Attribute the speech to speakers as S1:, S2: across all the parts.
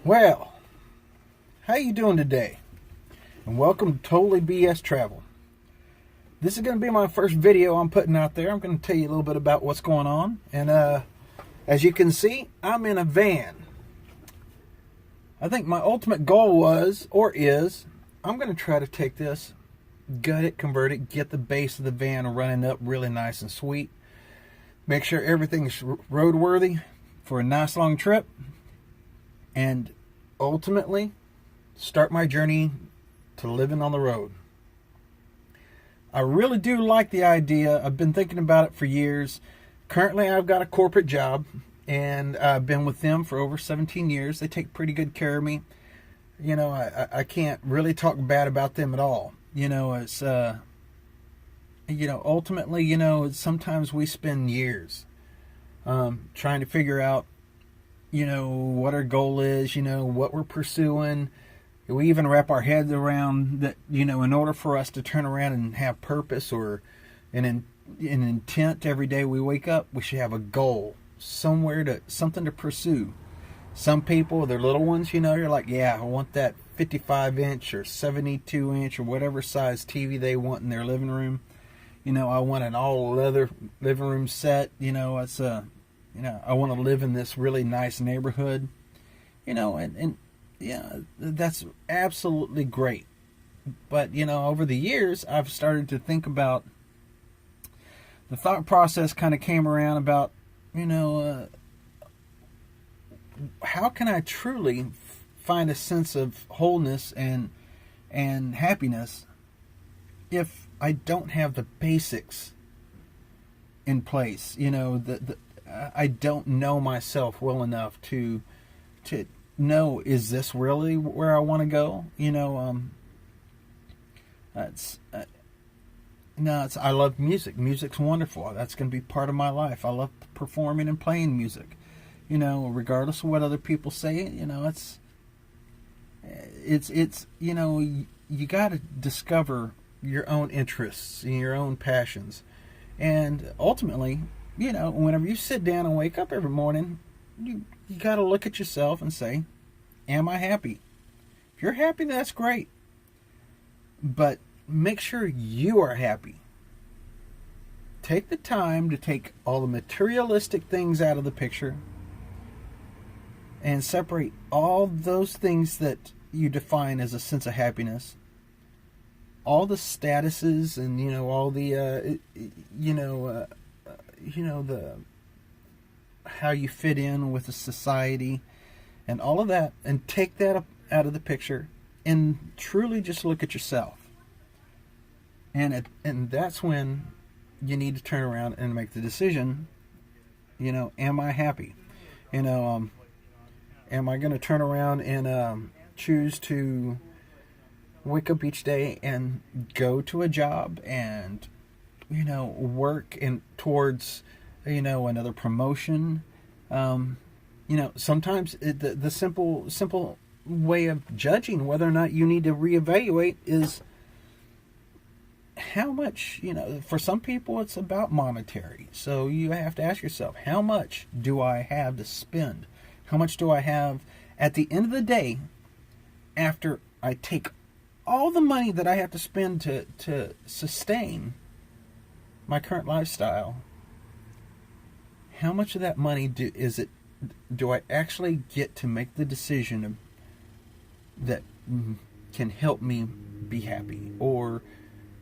S1: Well, how you doing today? And welcome to Totally BS Travel. This is going to be my first video I'm putting out there. I'm going to tell you a little bit about what's going on. And as you can see, I'm in a van. I think my ultimate goal was, or is, I'm going to try to take this, gut it, convert it, get the base of the van running up really nice and sweet. Make sure everything's roadworthy for a nice long trip. And ultimately, start my journey to living on the road. I really do like the idea. I've been thinking about it for years. Currently, I've got a corporate job, and I've been with them for over 17 years. They take pretty good care of me. You know, I can't really talk bad about them at all. You know, it's, ultimately, sometimes we spend years trying to figure out, what our goal is, what we're pursuing. We even wrap our heads around that, in order for us to turn around and have purpose or an intent every day we wake up, we should have a goal, something to pursue. Some people, their little ones, you're like, yeah, I want that 55-inch or 72-inch or whatever size TV they want in their living room. I want an all-leather living room set. I want to live in this really nice neighborhood, and yeah, that's absolutely great. But, over the years, I've started to think about, the thought process kind of came around about, how can I truly find a sense of wholeness and happiness if I don't have the basics in place? I don't know myself well enough to know, is this really where I want to go? I love music. Music's wonderful. That's going to be part of my life. I love performing and playing music. Regardless of what other people say, it's you got to discover your own interests and your own passions, and ultimately, whenever you sit down and wake up every morning, you got to look at yourself and say, am I happy? If you're happy, that's great. But make sure you are happy. Take the time to take all the materialistic things out of the picture and separate all those things that you define as a sense of happiness. All the statuses and, all the, the how you fit in with the society and all of that, and take that out of the picture and truly just look at yourself. And that's when you need to turn around and make the decision, am I happy? Am I going to turn around and choose to wake up each day and go to a job and, work towards, another promotion? Sometimes the simple way of judging whether or not you need to reevaluate is how much, for some people it's about monetary. So you have to ask yourself, how much do I have to spend? How much do I have at the end of the day after I take all the money that I have to spend to sustain my current lifestyle? How much of that money do I actually get to make the decision that can help me be happy or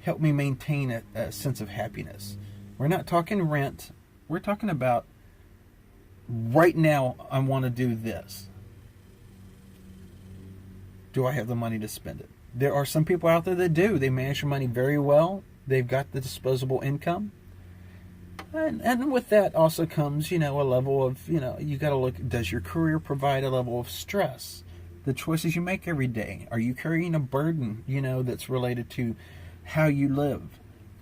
S1: help me maintain a sense of happiness? We're not talking rent. We're talking about right now I want to do this. Do I have the money to spend it? There are some people out there that do. They manage their money very well. They've got the disposable income. And with that also comes, a level of, you got to look, does your career provide a level of stress? The choices you make every day. Are you carrying a burden, that's related to how you live?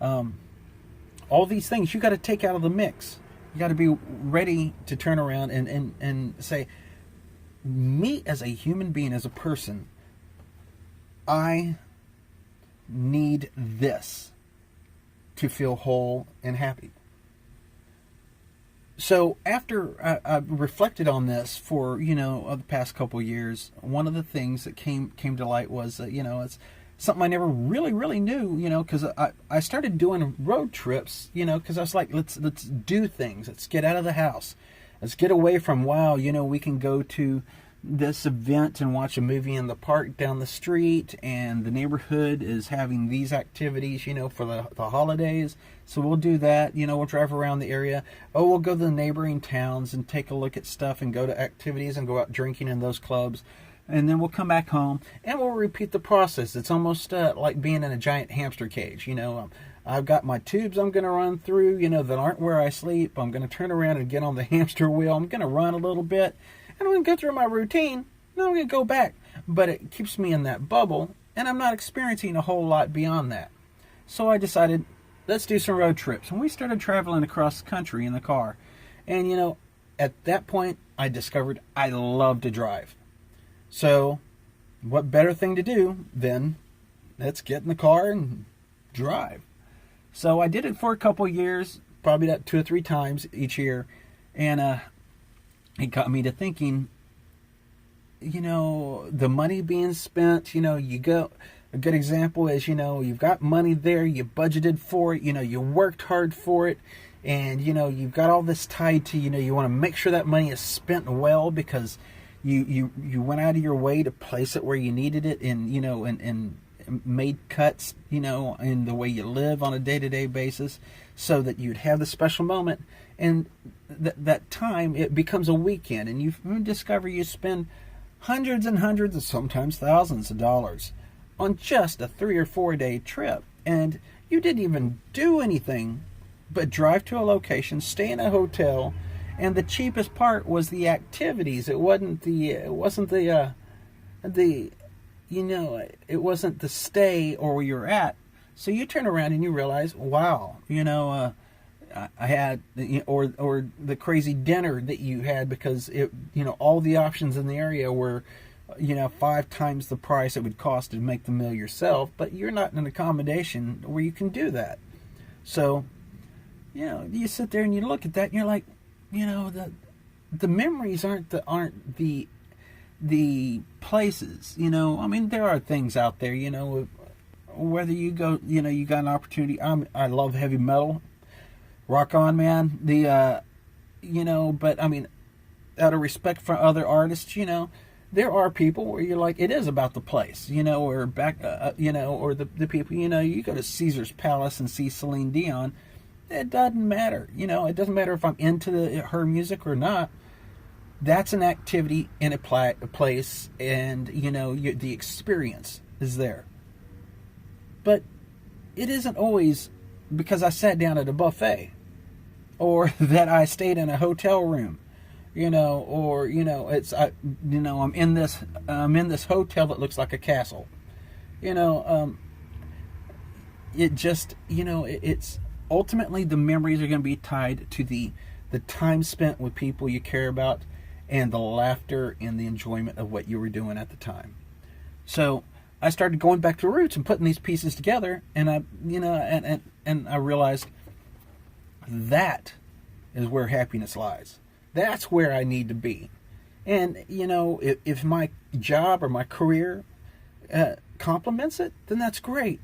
S1: All these things you got to take out of the mix. You got to be ready to turn around and say, me as a human being, as a person, I need this to feel whole and happy. So after I reflected on this for the past couple of years, one of the things that came to light was that it's something I never really knew, because I started doing road trips, because I was like, let's do things, let's get out of the house, let's get away from we can go to this event and watch a movie in the park down the street, and the neighborhood is having these activities, for the holidays. So we'll do that. We'll drive around the area. Oh, we'll go to the neighboring towns and take a look at stuff and go to activities and go out drinking in those clubs. And then we'll come back home and we'll repeat the process. It's almost like being in a giant hamster cage. I've got my tubes I'm going to run through, that aren't where I sleep. I'm going to turn around and get on the hamster wheel. I'm going to run a little bit. And I'm going to go through my routine. Then I'm going to go back. But it keeps me in that bubble, and I'm not experiencing a whole lot beyond that. So I decided, let's do some road trips. And we started traveling across the country in the car. And, at that point, I discovered I love to drive. So what better thing to do than let's get in the car and drive. So I did it for a couple of years, probably that 2 or 3 times each year. And it got me to thinking, the money being spent, you go, a good example is, you've got money there, you budgeted for it, you worked hard for it, and, you've got all this tied to, you want to make sure that money is spent well because you went out of your way to place it where you needed it and made cuts, in the way you live on a day-to-day basis so that you'd have the special moment. And that time, it becomes a weekend, and you discover you spend hundreds and hundreds and sometimes thousands of dollars on just a 3 or 4 day trip. And you didn't even do anything but drive to a location, stay in a hotel, and the cheapest part was the activities. It wasn't the stay or where you're at. So you turn around and you realize, wow, I had, or the crazy dinner that you had because all the options in the area were, 5 times the price it would cost to make the meal yourself, but you're not in an accommodation where you can do that. So, you sit there and you look at that and you're like, the memories aren't the places, there are things out there, whether you go, you got an opportunity. I love heavy metal. Rock on, man. But out of respect for other artists, there are people where you're like, it is about the place, or back, or the people, you go to Caesar's Palace and see Celine Dion. It doesn't matter, it doesn't matter if I'm into her music or not. That's an activity in a place, and, the experience is there. But it isn't always because I sat down at a buffet, or that I stayed in a hotel room, or I'm in this hotel that looks like a castle, it just it's ultimately the memories are going to be tied to the time spent with people you care about, and the laughter and the enjoyment of what you were doing at the time. So I started going back to roots and putting these pieces together, and I realized that is where happiness lies. That's where I need to be. And, if my job or my career complements it, then that's great.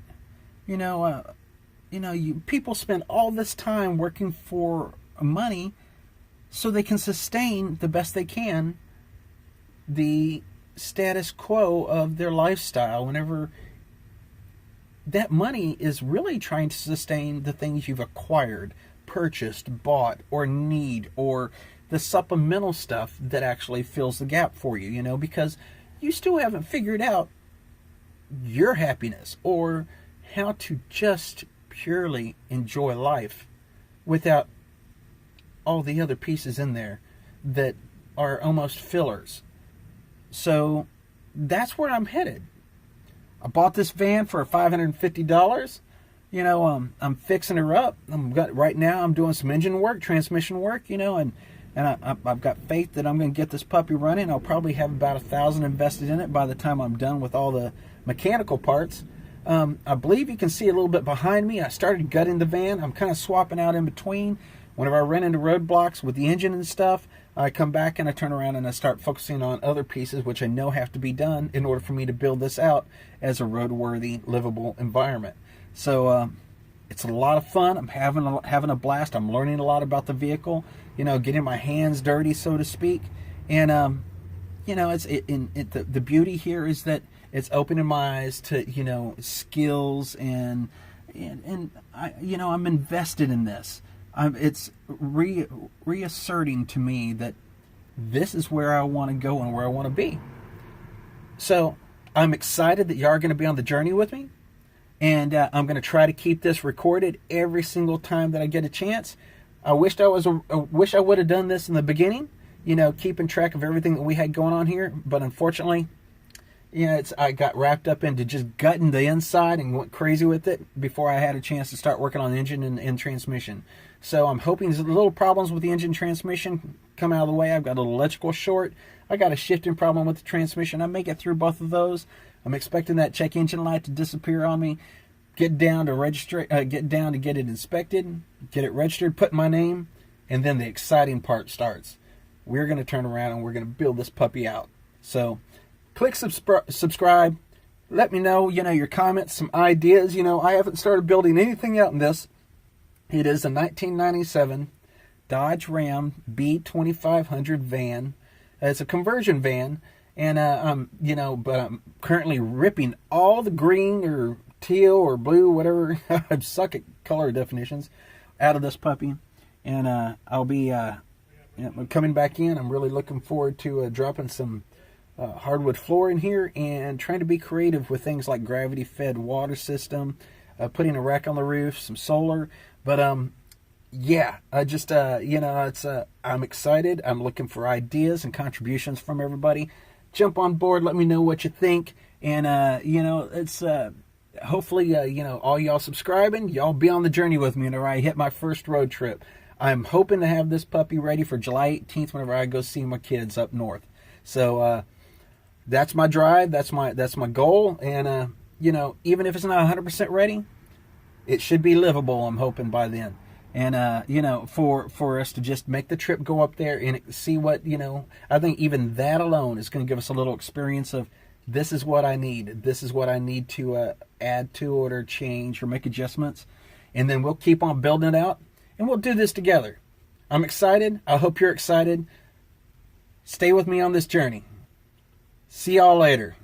S1: People spend all this time working for money so they can sustain the best they can the status quo of their lifestyle, whenever that money is really trying to sustain the things you've acquired, purchased, bought, or need, or the supplemental stuff that actually fills the gap for you, because you still haven't figured out your happiness or how to just purely enjoy life without all the other pieces in there that are almost fillers. So that's where I'm headed. I bought this van for $550. I'm fixing her up. Right now I'm doing some engine work, transmission work, and I've got faith that I'm going to get this puppy running. I'll probably have about $1,000 invested in it by the time I'm done with all the mechanical parts. I believe you can see a little bit behind me. I started gutting the van. I'm kind of swapping out in between. Whenever I run into roadblocks with the engine and stuff, I come back and I turn around and I start focusing on other pieces which I know have to be done in order for me to build this out as a roadworthy, livable environment. So it's a lot of fun. I'm having a blast. I'm learning a lot about the vehicle, getting my hands dirty, so to speak. And the beauty here is that it's opening my eyes to skills and I'm invested in this. It's reasserting to me that this is where I want to go and where I want to be. So I'm excited that you are going to be on the journey with me, and I'm going to try to keep this recorded every single time that I get a chance. I wish I would have done this in the beginning, keeping track of everything that we had going on here, but unfortunately, I got wrapped up into just gutting the inside and went crazy with it before I had a chance to start working on the engine and transmission. So I'm hoping there's little problems with the engine transmission come out of the way. I've got a little electrical short. I got a shifting problem with the transmission. I may get through both of those. I'm expecting that check engine light to disappear on me. Get down to get it inspected, get it registered, put my name, and then the exciting part starts. We're going to turn around and we're going to build this puppy out. So click subscribe. Let me know, your comments, some ideas. I haven't started building anything out in this. It is a 1997 Dodge Ram B2500 van. It's a conversion van, and but I'm currently ripping all the green or teal or blue, whatever. I suck at color definitions, out of this puppy, and I'll be coming back in. I'm really looking forward to dropping some hardwood floor in here and trying to be creative with things like gravity-fed water system, putting a rack on the roof, some solar. But I just I'm excited. I'm looking for ideas and contributions from everybody. Jump on board. Let me know what you think, and it's hopefully all y'all subscribing. Y'all be on the journey with me whenever I hit my first road trip. I'm hoping to have this puppy ready for July 18th whenever I go see my kids up north. So that's my drive. That's my goal. And even if it's not 100% ready, it should be livable, I'm hoping, by then. And for us to just make the trip, go up there and see what I think even that alone is going to give us a little experience of, this is what I need. This is what I need to add to it or change or make adjustments. And then we'll keep on building it out, and we'll do this together. I'm excited. I hope you're excited. Stay with me on this journey. See y'all later.